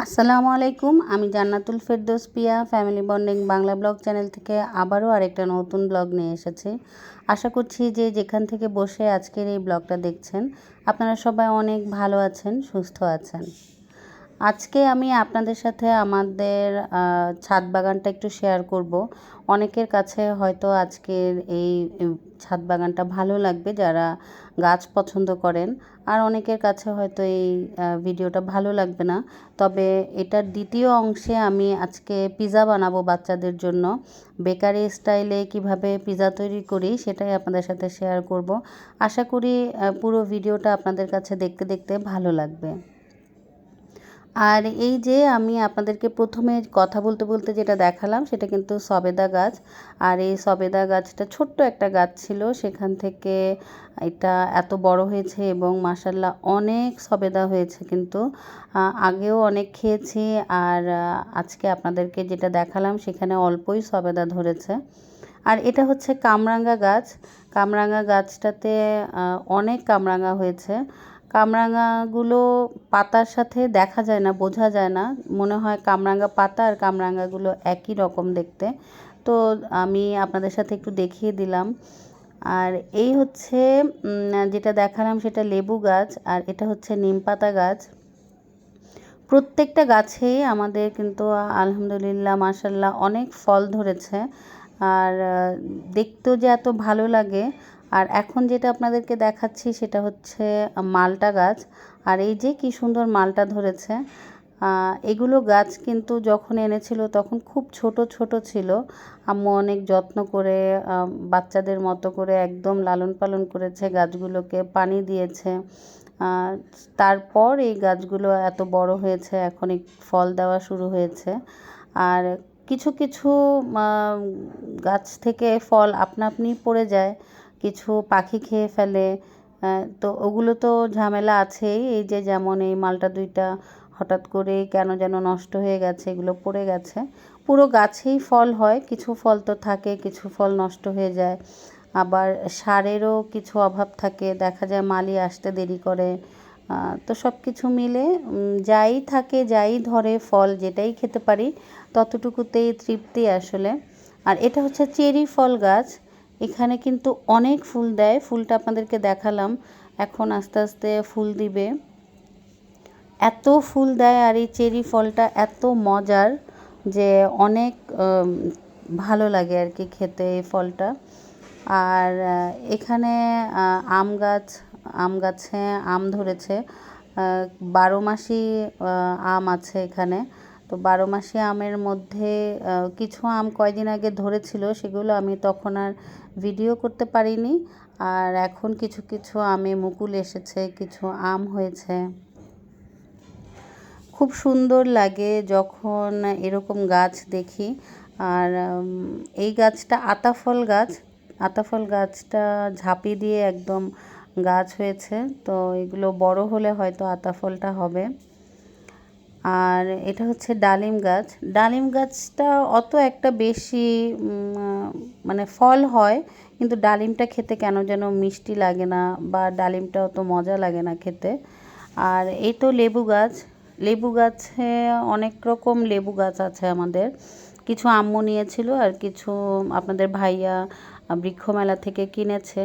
আসসালামু আলাইকুম। আমি Jannatul Ferdous Piya family bonding Bangla blog channel থেকে আবারও আরেকটা নতুন ব্লগ নিয়ে এসেছি। আশা করছি যে যেখান থেকে বসে আজকের এই ব্লগটা দেখছেন আপনারা সবাই অনেক ভালো আছেন, সুস্থ আছেন। আজকে আমি আপনাদের সাথে আমাদের ছাদ বাগানটা একটু শেয়ার করব। অনেকের কাছে হয়তো আজকের এই ছাদ বাগানটা ভালো লাগবে যারা গাছ পছন্দ করেন, আর অনেকের কাছে হয়তো এই ভিডিওটা ভালো লাগবে না। তবে এটার দ্বিতীয় অংশে আমি আজকে পিৎজা বানাবো বাচ্চাদের জন্য। বেকারি স্টাইলে কিভাবে পিৎজা তৈরি করি সেটাই আপনাদের সাথে শেয়ার করব। আশা করি পুরো ভিডিওটা আপনাদের কাছে দেখতে দেখতে ভালো লাগবে। আর এই যে আমি আপনাদেরকে প্রথমে কথা বলতে বলতে যেটা দেখালাম সেটা কিন্তু সবেদা গাছ। আর এই সবেদা গাছটা ছোট্ট একটা গাছ ছিল, সেখান থেকে এটা এত বড় হয়েছে এবং মাশাল্লাহ অনেক সবেদা হয়েছে। কিন্তু আগেও অনেক খেয়েছি, আর আজকে আপনাদেরকে যেটা দেখালাম সেখানে অল্পই সবেদা ধরেছে। আর এটা হচ্ছে কামরাঙ্গা গাছ। কামরাঙ্গা গাছটাতে অনেক কামরাঙ্গা হয়েছে। কামরাঙাগুলো পাতার সাথে দেখা যায় না, বোঝা যায় না, মনে হয় কামরাঙা পাতা আর কামরাঙাগুলো একই রকম দেখতে। তো আমি আপনাদের সাথে একটু দেখিয়ে দিলাম। আর এই হচ্ছে যেটা দেখালাম সেটা লেবু গাছ, আর এটা হচ্ছে নিম পাতা গাছ। প্রত্যেকটা গাছেই আমাদের কিন্তু আলহামদুলিল্লাহ মাশাল্লাহ অনেক ফল ধরেছে, আর দেখতেও যে এত ভালো লাগে। আর এখন যেটা আপনাদেরকে দেখাচ্ছি সেটা হচ্ছে মালটা গাছ। আর এই যে কি সুন্দর মালটা ধরেছে। এগুলো গাছ কিন্তু যখন এনেছিল তখন খুব ছোট ছোট ছিল। আম্মু অনেক যত্ন করে বাচ্চাদের মতো করে একদম লালন পালন করেছে, গাছগুলোকে পানি দিয়েছে। তারপর এই গাছগুলো এত বড় হয়েছে, এখন ফল দেওয়া শুরু হয়েছে। আর কিছু কিছু গাছ থেকে ফল আপনা আপনি পড়ে যায়, কিছু পাখি খেয়ে ফেলে। তো ওগুলো তো ঝামেলা আছেই। এই যে যেমন এই মালটা দুইটা হঠাৎ করে কেন যেন নষ্ট হয়ে গেছে, এগুলো পড়ে গেছে। পুরো গাছেই ফল হয়, কিছু ফল তো থাকে, কিছু ফল নষ্ট হয়ে যায়। আবার সারেরও কিছু অভাব থাকে, দেখা যায় মালি আসতে দেরি করে। তো সব কিছু মিলে যাই থাকে, যাই ধরে ফল, যেটাই খেতে পারি ততটুকুতেই তৃপ্তি আসলে। আর এটা হচ্ছে চেরি ফল গাছ। এখানে কিন্তু অনেক ফুল দেয়, ফুলটা আপনাদেরকে দেখালাম, এখন আস্তে আস্তে ফুল দিবে। এত ফুল দেয় আর এই চেরি ফলটা এত মজার যে অনেক ভালো লাগে আর কি খেতে এই ফলটা। আর এখানে আম গাছে আম ধরেছে। 12 মাসি আম আছে এখানে। তো 12 মাসি আমের মধ্যে কিছু আম কয়দিন আগে ধরেছিল, সেগুলো আমি তখন আর ভিডিও করতে পারিনি। আর এখন কিছু কিছু আমে মুকুল এসেছে, কিছু আম হয়েছে। খুব সুন্দর লাগে যখন এরকম গাছ দেখি। আর এই গাছটা আতাফল গাছ। আতাফল গাছটা ঝাঁপি দিয়ে একদম গাছ হয়েছে, তো এগুলো বড় হলে হয়তো আতাফলটা হবে। আর এটা হচ্ছে ডালিম গাছ। ডালিম গাছটা অত একটা বেশি মানে ফল হয়, কিন্তু ডালিমটা খেতে কেন যেন মিষ্টি লাগে না, বা ডালিমটা অত মজা লাগে না খেতে। আর এই তো লেবু গাছ। লেবু গাছে অনেক রকম লেবু গাছ আছে আমাদের। কিছু আম্মু নিয়েছিল আর কিছু আপনাদের ভাইয়া বৃক্ষমেলা থেকে কিনেছে।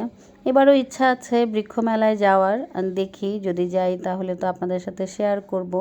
এবারও ইচ্ছা আছে বৃক্ষমেলায় যাওয়ার, দেখি যদি যাই তাহলে তো আপনাদের সাথে শেয়ার করব।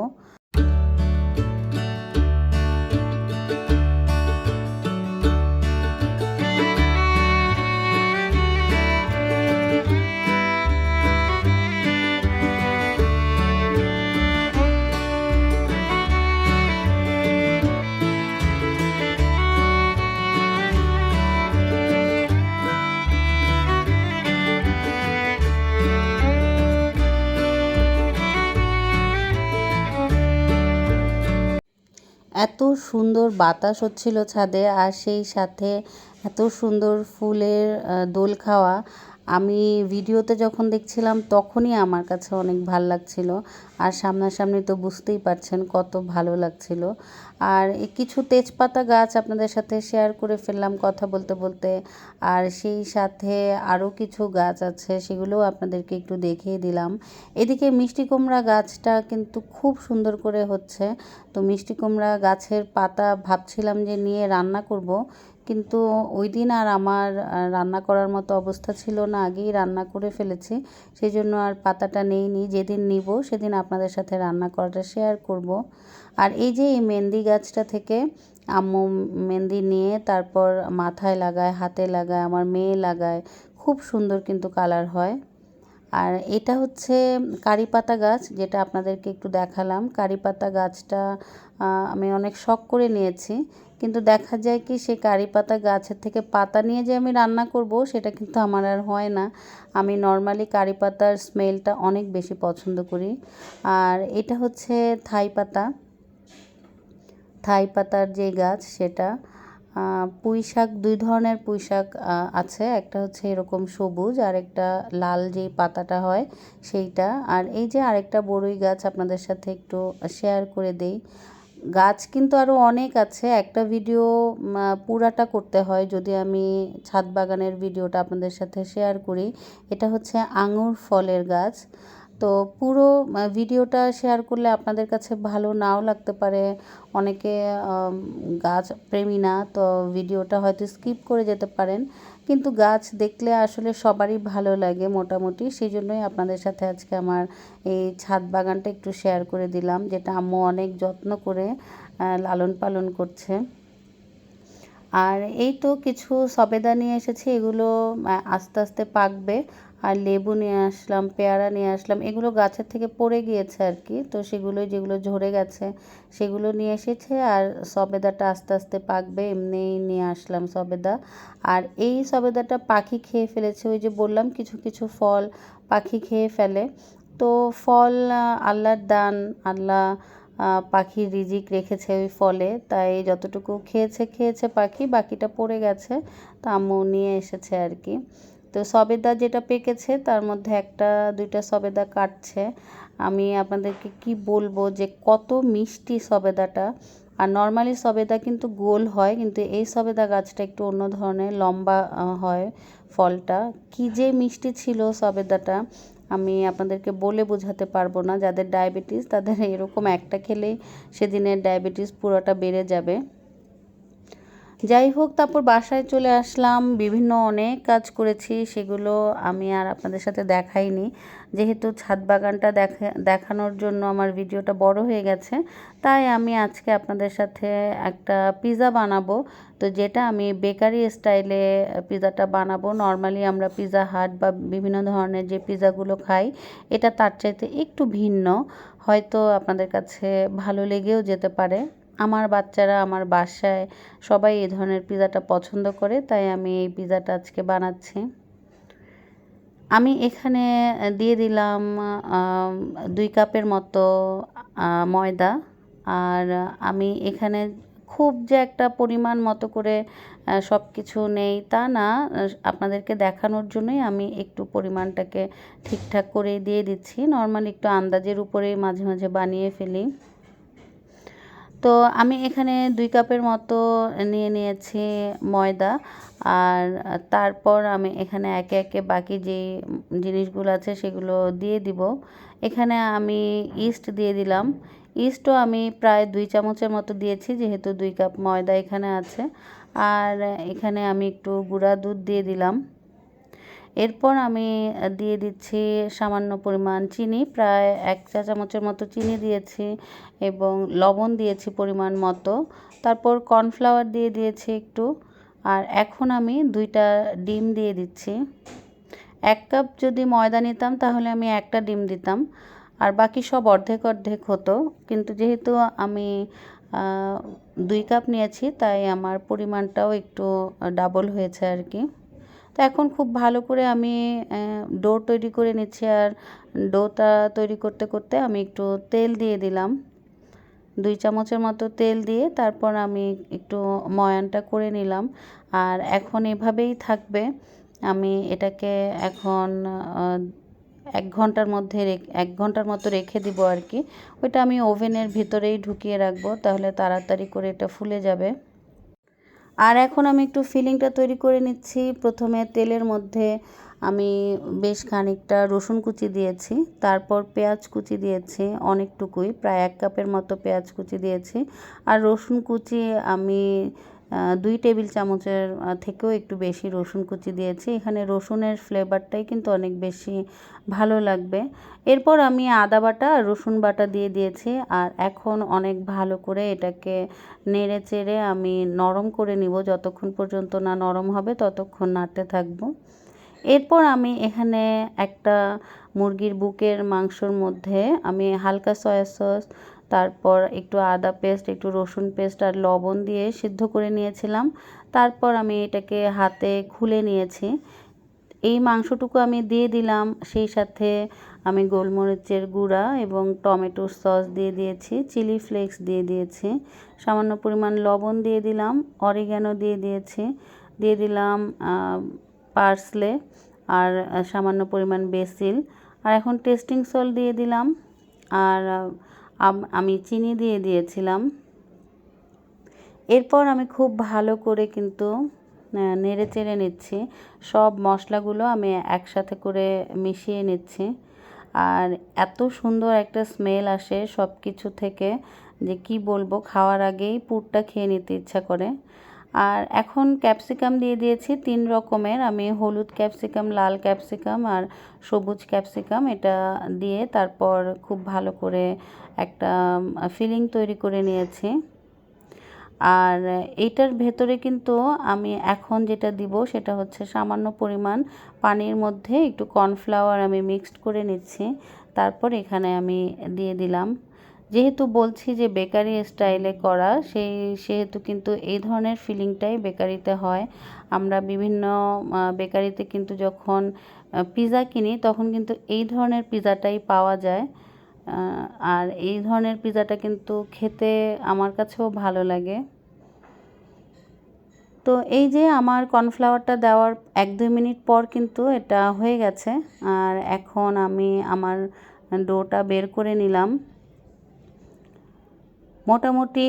এত সুন্দর বাতাস হচ্ছিল ছাদে, আর সেই সাথে এত সুন্দর ফুলের দোল খাওয়া। আমি ভিডিওতে যখন দেখছিলাম তখনই আমার কাছে অনেক ভাল লাগছিল, আর সামনাসামনি তো বুঝতেই পারছেন কত ভালো লাগছিল। আর কিছু তেজপাতা গাছ আপনাদের সাথে শেয়ার করে ফেললাম কথা বলতে বলতে, আর সেই সাথে আরও কিছু গাছ আছে সেগুলোও আপনাদেরকে একটু দেখিয়ে দিলাম। এদিকে মিষ্টি কুমড়া গাছটা কিন্তু খুব সুন্দর করে হচ্ছে। তো মিষ্টি কুমড়া গাছের পাতা ভাবছিলাম যে নিয়ে রান্না করব, কিন্তু ওই দিন আর আমার রান্না করার মতো অবস্থা ছিল না, আগেই রান্না করে ফেলেছি, সেই জন্য আর পাতাটা নেইনি। যেদিন নিব সেদিন আপনাদের সাথে রান্না করাটা শেয়ার করব। আর এই যে এই মেহেন্দি গাছটা থেকে আম্মু মেহেন্দি নিয়ে তারপর মাথায় লাগায়, হাতে লাগায়, আমার মেয়ে লাগায়, খুব সুন্দর কিন্তু কালার হয়। আর এটা হচ্ছে কারি পাতা গাছ, যেটা আপনাদেরকে একটু দেখালাম। কারি পাতা গাছটা আমি অনেক শখ করে নিয়েছি, কিন্তু দেখা যায় কি সেই কারি পাতা গাছের থেকে পাতা নিয়ে যে আমি রান্না করব সেটা কিন্তু আমার আর হয় না। আমি নর্মালি কারি পাতার স্মেলটা অনেক বেশি পছন্দ করি। আর এটা হচ্ছে থাই পাতা, থাই পাতার যে গাছ সেটা। পুঁই শাক, দুই ধরনের পুঁই শাক আছে, একটা হচ্ছে এরকম সবুজ, আর একটা লাল যেই পাতাটা হয় সেইটা। আর এই যে আরেকটা বড়ই গাছ আপনাদের সাথে একটু শেয়ার করে দেই। গাছ কিন্তু আরও অনেক আছে, একটা ভিডিও পুরাটা করতে হয় যদি আমি ছাদ বাগানের ভিডিওটা আপনাদের সাথে শেয়ার করি। এটা হচ্ছে আঙুর ফলের গাছ। তো পুরো ভিডিওটা শেয়ার করলে আপনাদের কাছে ভালো নাও লাগতে পারে, অনেকে গাছ প্রেমী না, তো ভিডিওটা হয়তো স্কিপ করে যেতে পারেন, কিন্তু গাছ দেখলে আসলে সবারই ভালো লাগে মোটামুটি। সেই জন্যই আপনাদের সাথে আজকে আমার এই ছাদ বাগানটা একটু শেয়ার করে দিলাম, যেটা আম্মু অনেক যত্ন করে লালন পালন করছে। আর এই তো কিছু সবেদা নিয়ে এসেছি, এগুলো আস্তে আস্তে পাকবে। আর লেবু নিয়ে আসলাম, পেয়ারা নিয়ে আসলাম, এগুলো গাছের থেকে পড়ে গিয়েছে আর কি, তো সেগুলো যেগুলো ঝরে গেছে সেগুলো নিয়ে এসেছে। আর সবেদাটা আস্তে আস্তে পাকবে, এমনিই নিয়ে আসলাম সবেদা। আর এই সবেদাটা পাখি খেয়ে ফেলেছে, ওই যে বললাম কিছু কিছু ফল পাখি খেয়ে ফেলে। তো ফল আল্লাহর দান, আল্লাহ পাখির রিজিক রেখেছে ওই ফলে, তাই যতটুকু খেয়েছে খেয়েছে পাখি, বাকিটা পড়ে গেছে, তা আম্মু নিয়ে এসেছে আর কি। তো সবেদা যেটা পেকেছে তার মধ্যে একটা দুইটা সবেদা কাটছে। আমি আপনাদেরকে কি বলবো যে কত মিষ্টি সবেদাটা। আর নর্মালি সবেদা কিন্তু গোল হয়, কিন্তু এই সবেদা গাছটা একটু অন্য ধরনের, লম্বা হয় ফলটা। কি যে মিষ্টি ছিল সবেদাটা, আমি আপনাদেরকে বলে বোঝাতে পারবো না। যাদের ডায়াবেটিস তাদের এরকম একটা খেলেই সেদিনের ডায়াবেটিস পুরোটা বেড়ে যাবে। যাই হোক, তারপর বাসায় চলে আসলাম, বিভিন্ন অনেক কাজ করেছি, সেগুলো আমি আর আপনাদের সাথে দেখাইনি, যেহেতু ছাদ বাগানটা দেখানোর জন্য আমার ভিডিওটা বড় হয়ে গেছে। তাই আমি আজকে আপনাদের সাথে একটা পিৎজা বানাবো, তো যেটা আমি বেকারি স্টাইলে পিৎজাটা বানাবো। নর্মালি আমরা পিৎজা হাট বা বিভিন্ন ধরনের যে পিৎজাগুলো খাই, এটা তার চাইতে একটু ভিন্ন, হয়তো আপনাদের কাছে ভালো লেগেও যেতে পারে। আমার বাচ্চারা আমার বাসায় সবাই এই ধরনের পিৎজাটা পছন্দ করে, তাই আমি এই পিৎজাটা আজকে বানাচ্ছি। আমি এখানে দিয়ে দিলাম 2 কাপের মতো ময়দা। আর আমি এখানে খুব যে একটা পরিমাণ মতো করে সব কিছু নেই তা না, আপনাদেরকে দেখানোর জন্যই আমি একটু পরিমাণটাকে ঠিকঠাক করে দিয়ে দিচ্ছি। নর্মালি একটু আন্দাজের উপরেই মাঝে মাঝে বানিয়ে ফেলি। তো আমি এখানে 2 কাপের মতো নিয়ে নিয়েছি ময়দা। আর তারপর আমি এখানে একে একে বাকি যেই জিনিসগুলো আছে সেগুলো দিয়ে দিব। এখানে আমি ইস্ট দিয়ে দিলাম। ইস্টও আমি প্রায় 2 চামচের মতো দিয়েছি, যেহেতু 2 কাপ ময়দা এখানে আছে। আর এখানে আমি একটু গুঁড়া দুধ দিয়ে দিলাম। এরপর আমি দিয়ে দিচ্ছি সামান্য পরিমাণ চিনি, প্রায় 1 চা চামচের মতো চিনি দিয়েছি, এবং লবণ দিয়েছি পরিমাণ মতো। তারপর কর্নফ্লাওয়ার দিয়ে দিয়েছি একটু। আর এখন আমি 2টা ডিম দিয়ে দিচ্ছি। 1 কাপ যদি ময়দা নিতাম তাহলে আমি 1টা ডিম দিতাম, আর বাকি সব অর্ধেক অর্ধেক হতো, কিন্তু যেহেতু আমি 2 কাপ নিয়েছি তাই আমার পরিমাণটাও একটু ডাবল হয়েছে আর কি। তো এখন খুব ভালো করে আমি ডো তৈরি করে নিচ্ছি। আর ডোটা তৈরি করতে করতে আমি একটু তেল দিয়ে দিলাম, 2 চামচের মতো তেল দিয়ে তারপর আমি একটু ময়ানটা করে নিলাম। আর এখন এভাবেই থাকবে, আমি এটাকে এখন 1 ঘন্টার মতো রেখে দিব আর কি। ওইটা আমি ওভেনের ভিতরেই ঢুকিয়ে রাখবো, তাহলে তাড়াতাড়ি করে এটা ফুলে যাবে। আর এখন আমি একটু ফিলিংটা তৈরি করে নিচ্ছি। প্রথমে তেলের মধ্যে আমি বেশ খানিকটা রসুন কুচি দিয়েছি, তারপর পেঁয়াজ কুচি দিয়েছি অনেকটুকুই, প্রায় 1 কাপের মতো পেঁয়াজ কুচি দিয়েছি। আর রসুন কুচি আমি 2 টেবিল চামচের থেকেও একটু বেশি রসুন কুচি দিয়েছি। এখানে রসুনের ফ্লেভারটাই কিন্তু অনেক বেশি ভালো লাগবে। এরপর আমি আদা বাটা আর রসুন বাটা দিয়ে দিয়েছি। আর এখন অনেক ভালো করে এটাকে নেড়ে চেড়ে আমি নরম করে নিব। যতক্ষণ পর্যন্ত না নরম হবে ততক্ষণ নাড়তে থাকবো। এরপর আমি এখানে একটা মুরগির বুকের মাংসর মধ্যে আমি হালকা সয়া সস, তারপর একটু আদা পেস্ট, একটু রসুন পেস্ট আর লবণ দিয়ে সিদ্ধ করে নিয়েছিলাম। তারপর আমি এটাকে হাতে খুলে নিয়েছি। এই মাংসটুকু আমি দিয়ে দিলাম, সেই সাথে আমি গোলমরিচের গুঁড়া এবং টমেটো সস দিয়ে দিয়েছি, চিলি ফ্লেক্স দিয়ে দিয়েছি, সামান্য পরিমাণ লবণ দিয়ে দিলাম, অরিগ্যানো দিয়ে দিয়েছি, দিয়ে দিলাম পার্সলে আর সামান্য পরিমাণ বেসিল। আর এখন টেস্টিং সল্ট দিয়ে দিলাম। আর আমি চিনি দিয়ে দিয়েছিলাম। এরপর আমি খুব ভালো করে কিন্তু নেড়ে চেড়ে নিচ্ছি। সব মশলাগুলো আমি একসাথে করে মিশিয়ে নিচ্ছি। আর এত সুন্দর একটা স্মেল আসে সব কিছু থেকে যে কি বলবো, খাওয়ার আগেই পুরটা খেয়ে নিতে ইচ্ছা করে। আর এখন ক্যাপসিকাম দিয়ে দিয়েছি 3 রকমের, আমি হলুদ ক্যাপসিকাম, লাল ক্যাপসিকাম আর সবুজ ক্যাপসিকাম, এটা দিয়ে তারপর খুব ভালো করে একটা ফিলিং তৈরি করে নিয়েছি। আর এইটার ভেতরে কিন্তু আমি এখন যেটা দিব সেটা হচ্ছে সামান্য পরিমাণ পানির মধ্যে একটু কর্নফ্লাওয়ার আমি মিক্সড করে নিচ্ছি। তারপর এখানে আমি দিয়ে দিলাম। যেহেতু বলছি যে বেকারি স্টাইলে করা, সেহেতু কিন্তু এই ধরনের ফিলিংটাই বেকারিতে হয়। আমরা বিভিন্ন বেকারিতে কিন্তু যখন পিৎজা কিনি তখন কিন্তু এই ধরনের পিৎজাটাই পাওয়া যায়। আর এই ধরনের পিৎজাটা কিন্তু খেতে আমার কাছেও ভালো লাগে। তো এই যে আমার কর্নফ্লাওয়ারটা দেওয়ার 1-2 মিনিট পর কিন্তু এটা হয়ে গেছে। আর এখন আমি আমার ডোটা বের করে নিলাম। মোটামুটি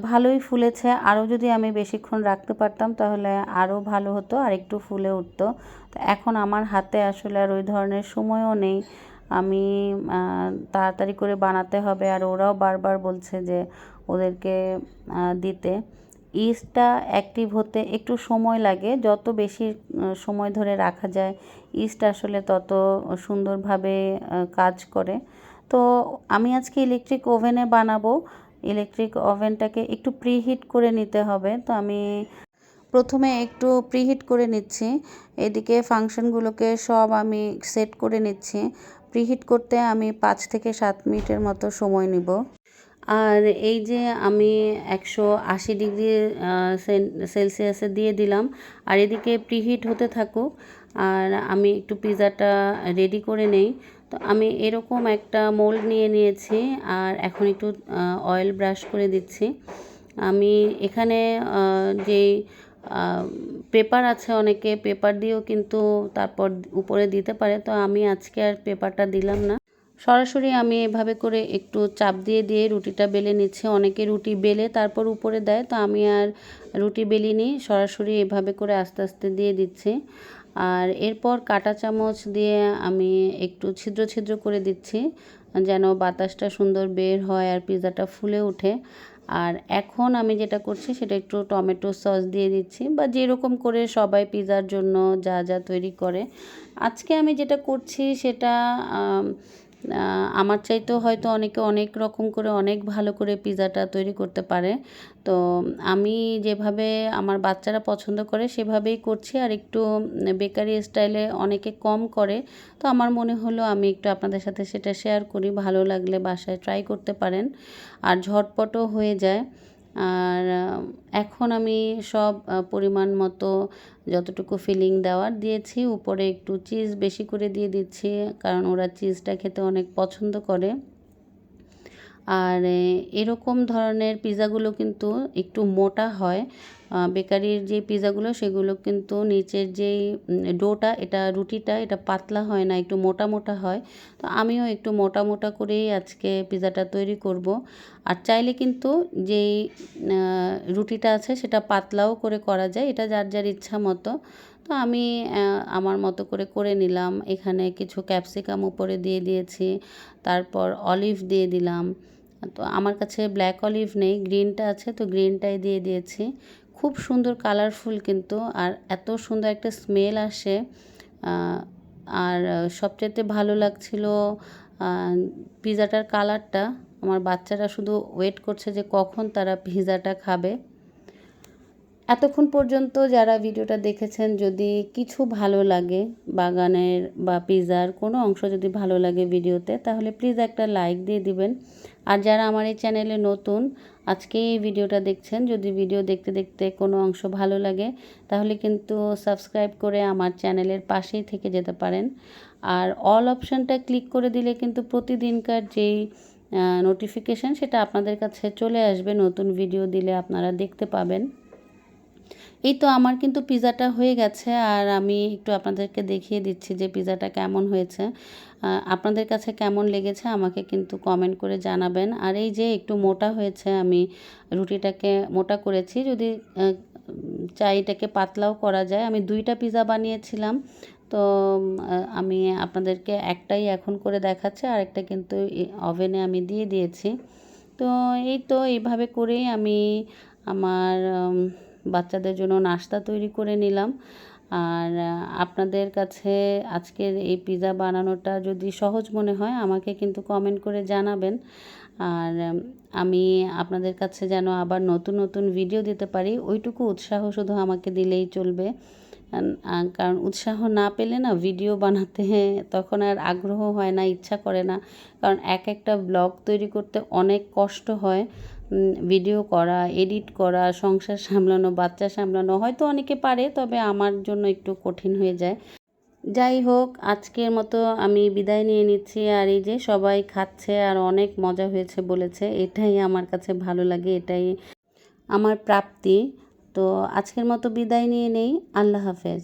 ভালোই ফুলেছে। আরও যদি আমি বেশিক্ষণ রাখতে পারতাম তাহলে আরও ভালো হতো, আর একটু ফুলে উঠতো। তো এখন আমার হাতে আসলে আর ওই ধরনের সময়ও নেই। আমি তাড়াতাড়ি করে বানাতে হবে, আর ওরাও বারবার বলছে যে ওদেরকে দিতে। ইস্টটা অ্যাক্টিভ হতে একটু সময় লাগে, যত বেশি সময় ধরে রাখা যায় ইস্ট আসলে তত সুন্দরভাবে কাজ করে। তো আমি আজকে ইলেকট্রিক ওভেনে বানাবো। ইলেকট্রিক ওভেনটাকে একটু প্রিহিট করে নিতে হবে। তো আমি প্রথমে একটু প্রিহিট করে নিচ্ছি। এদিকে ফাংশনগুলোকে সব আমি সেট করে নিচ্ছি। প্রিহিট করতে আমি 5 থেকে 7 মিনিটের মতো সময় নিব। আর এই যে আমি 180 ডিগ্রি সেলসিয়াসে দিয়ে দিলাম, আর এদিকে প্রিহিট হতে থাকুক আর আমি একটু পিৎজাটা রেডি করে নেই। তো আমি এরকম একটা মোল্ড নিয়ে নিয়েছি, আর এখন একটু অয়েল ব্রাশ করে দিচ্ছি। আমি এখানে যেই পেপার আছে, অনেকে পেপার দিয়েও কিন্তু তারপর উপরে দিতে পারে, তো আমি আজকে আর পেপারটা দিলাম না। সরাসরি আমি এভাবে করে একটু চাপ দিয়ে দিয়ে রুটিটা বেলে নিচ্ছি। অনেকে রুটি বেলে তারপর উপরে দেয়, তো আমি আর রুটি বেলিনি, সরাসরি এভাবে করে আস্তে আস্তে দিয়ে দিচ্ছি। আর এরপর কাঁটা চামচ দিয়ে আমি একটু ছিদ্র ছিদ্র করে দিচ্ছি যেন বাতাসটা সুন্দর বের হয় আর পিৎজাটা ফুলে ওঠে। আর এখন আমি যেটা করছি সেটা একটু টমেটো সস দিয়ে দিচ্ছি, বা যেরকম করে সবাই পিৎজার জন্য যা যা তৈরি করে। আজকে আমি যেটা করছি সেটা আমার চাইতেও হয়তো অনেকে অনেক রকম করে অনেক ভালো করে পিৎজাটা তৈরি করতে পারে। তো আমি যেভাবে আমার বাচ্চারা পছন্দ করে সেভাবেই করছি, আর একটু বেকারি স্টাইলে অনেকে কম করে। তো আমার মনে হলো আমি একটু আপনাদের সাথে সেটা শেয়ার করি, ভালো লাগলে বাসায় ট্রাই করতে পারেন, আর ঝটপটও হয়ে যায়। আর এখন আমি সব পরিমাণ মতো যতটুকু ফিলিং দেওয়ার দিয়েছি, উপরে একটু চিজ বেশি করে দিয়ে দিচ্ছি, কারণ ওরা চিজটা খেতে অনেক পছন্দ করে। আর এরকম ধরনের পিৎজাগুলো কিন্তু একটু মোটা হয়। বেকারির যে পিৎজাগুলো সেগুলো কিন্তু নিচের যেই ডোটা এটা রুটিটা এটা পাতলা হয় না, একটু মোটা মোটা হয়। তো আমিও একটু মোটা মোটা করেই আজকে পিৎজাটা তৈরি করব। আর চাইলে কিন্তু যেই রুটিটা আছে সেটা পাতলাও করে করা যায়, এটা যার যার ইচ্ছা মতো। তো আমি আমার মতো করে করে নিলাম। এখানে কিছু ক্যাপসিকাম উপরে দিয়ে দিয়েছি, তারপর অলিভ দিয়ে দিলাম। তো আমার কাছে ব্ল্যাক অলিভ নেই, গ্রিনটা আছে, তো গ্রিনটাই দিয়ে দিয়েছি। খুব সুন্দর কালারফুল কিন্তু, আর এত সুন্দর একটা স্মেল আসে। আর সবচেয়ে ভালো লাগছিল পিৎজাটার কালারটা। আমার বাচ্চারা শুধু ওয়েট করছে যে কখন তারা পিৎজাটা খাবে। এতক্ষণ পর্যন্ত যারা ভিডিওটা দেখেছেন, যদি কিছু ভালো লাগে, বাগানের বা পিৎজার কোনো অংশ যদি ভালো লাগে ভিডিওতে, তাহলে প্লিজ একটা লাইক দিয়ে দিবেন। আর যারা আমার এই চ্যানেলে নতুন, আজকে এই ভিডিওটা দেখছেন, যদি ভিডিও দেখতে দেখতে কোনো অংশ ভালো লাগে তাহলে কিন্তু সাবস্ক্রাইব করে আমার চ্যানেলের পাশেই থেকে যেতে পারেন। আর অল অপশানটা ক্লিক করে দিলে কিন্তু প্রতিদিনকার যেই নোটিফিকেশান সেটা আপনাদের কাছে চলে আসবে, নতুন ভিডিও দিলে আপনারা দেখতে পাবেন। এই তো আমার কিন্তু পিৎজাটা হয়ে গেছে, আর আমি একটু আপনাদেরকে দেখিয়ে দিচ্ছি যে পিৎজাটা কেমন হয়েছে। আপনাদের কাছে কেমন লেগেছে আমাকে কিন্তু কমেন্ট করে জানাবেন। আর এই যে একটু মোটা হয়েছে, আমি রুটিটাকে মোটা করেছি, যদি চাই এটাকে পাতলাও করা যায়। আমি 2টা পিৎজা বানিয়েছিলাম, তো আমি আপনাদেরকে একটাই এখন করে দেখাচ্ছি, আর একটা কিন্তু ওভেনে আমি দিয়ে দিয়েছি। তো এই তো এইভাবে করেই আমি আমার বাচ্চাদের জন্য নাস্তা তৈরি করে নিলাম। আর আপনাদের কাছে আজকের এই পিৎজা বানানোটা যদি সহজ মনে হয় আমাকে কিন্তু কমেন্ট করে জানাবেন। আর আমি আপনাদের কাছে যেন আবার নতুন নতুন ভিডিও দিতে পারি, ওইটুকু উৎসাহ শুধু আমাকে দিলেই চলবে। কারণ উৎসাহ না পেলে না ভিডিও বানাতে তখন আর আগ্রহ হয় না, ইচ্ছা করে না। কারণ একটা ব্লগ তৈরি করতে অনেক কষ্ট হয়। ভিডিও করা, এডিট করা, সংসার সামলানো, বাচ্চা সামলানো হয়তো অনেকে পারে, তবে আমার জন্য একটু কঠিন হয়ে যায়। যাই হোক, আজকের মতো আমি বিদায় নিয়ে নিচ্ছি। আর এই যে সবাই খাচ্ছে আর অনেক মজা হয়েছে বলেছে, এটাই আমার কাছে ভালো লাগে, এটাই আমার প্রাপ্তি। তো আজকের মতো বিদায় নিয়ে নেই। আল্লাহ হাফেজ।